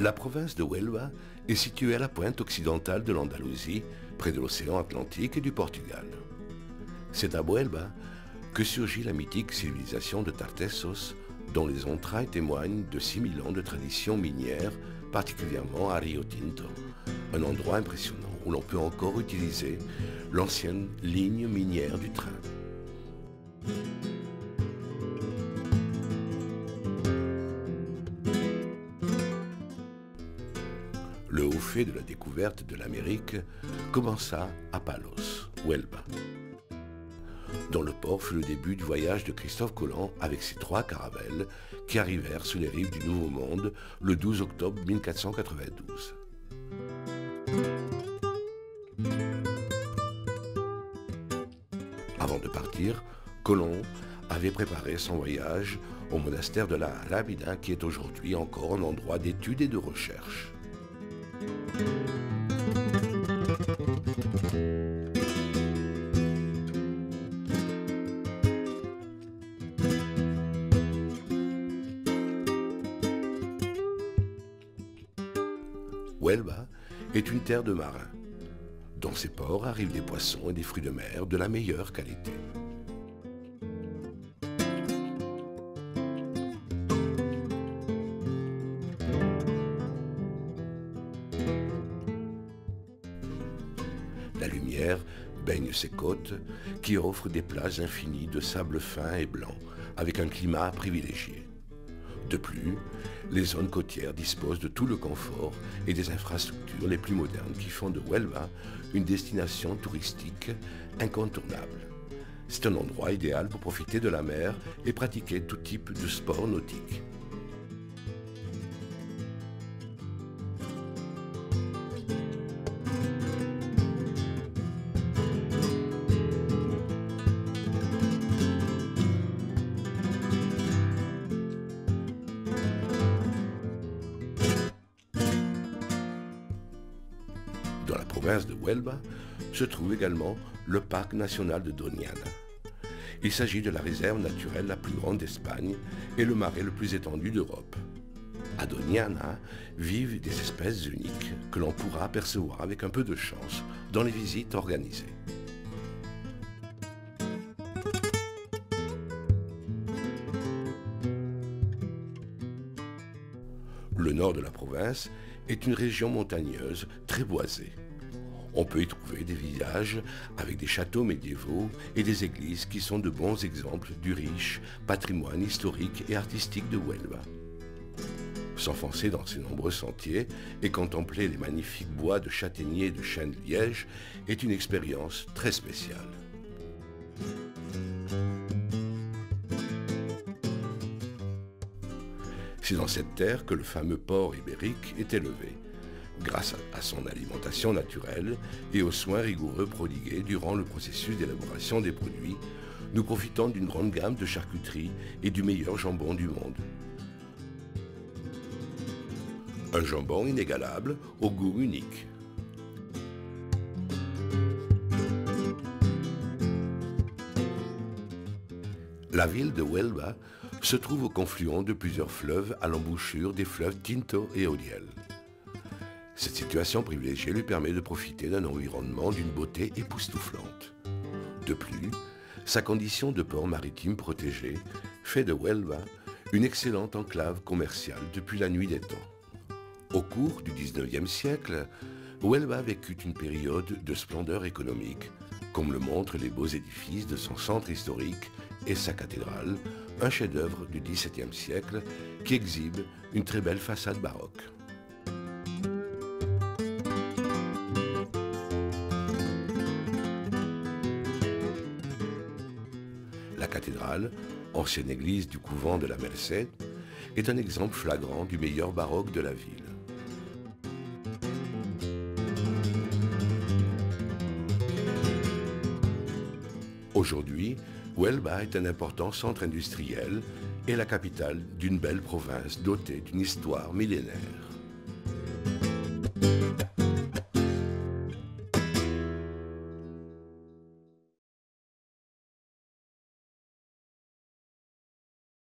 La province de Huelva est située à la pointe occidentale de l'Andalousie, près de l'océan Atlantique et du Portugal. C'est à Huelva que surgit la mythique civilisation de Tartessos, dont les entrailles témoignent de 6000 ans de tradition minière, particulièrement à Rio Tinto, un endroit impressionnant où l'on peut encore utiliser l'ancienne ligne minière du train. Le haut fait de la découverte de l'Amérique commença à Palos, Huelva, dont le port fut le début du voyage de Christophe Colomb avec ses 3 caravelles qui arrivèrent sur les rives du Nouveau Monde le 12 octobre 1492. Avant de partir, Colomb avait préparé son voyage au monastère de la Rábida, qui est aujourd'hui encore un endroit d'étude et de recherche. Huelva est une terre de marins. Dans ses ports arrivent des poissons et des fruits de mer de la meilleure qualité. La lumière baigne ces côtes qui offrent des plages infinies de sable fin et blanc, avec un climat privilégié. De plus, les zones côtières disposent de tout le confort et des infrastructures les plus modernes qui font de Huelva une destination touristique incontournable. C'est un endroit idéal pour profiter de la mer et pratiquer tout type de sport nautique. Dans la province de Huelva se trouve également le parc national de Doñana. Il s'agit de la réserve naturelle la plus grande d'Espagne et le marais le plus étendu d'Europe. À Doñana vivent des espèces uniques que l'on pourra apercevoir avec un peu de chance dans les visites organisées. Le nord de la province est une région montagneuse très boisée. On peut y trouver des villages avec des châteaux médiévaux et des églises qui sont de bons exemples du riche patrimoine historique et artistique de Huelva. S'enfoncer dans ces nombreux sentiers et contempler les magnifiques bois de châtaigniers et de chênes de liège est une expérience très spéciale. C'est dans cette terre que le fameux porc ibérique est élevé, grâce à son alimentation naturelle et aux soins rigoureux prodigués durant le processus d'élaboration des produits, nous profitons d'une grande gamme de charcuteries et du meilleur jambon du monde. Un jambon inégalable au goût unique. La ville de Huelva se trouve au confluent de plusieurs fleuves à l'embouchure des fleuves Tinto et Oriel. Cette situation privilégiée lui permet de profiter d'un environnement d'une beauté époustouflante. De plus, sa condition de port maritime protégé fait de Huelva une excellente enclave commerciale depuis la nuit des temps. Au cours du XIXe siècle, Huelva vécut une période de splendeur économique, comme le montrent les beaux édifices de son centre historique et sa cathédrale, un chef-d'œuvre du XVIIe siècle qui exhibe une très belle façade baroque. La cathédrale, ancienne église du couvent de la Merced, est un exemple flagrant du meilleur baroque de la ville. Aujourd'hui, Huelva est un important centre industriel et la capitale d'une belle province dotée d'une histoire millénaire.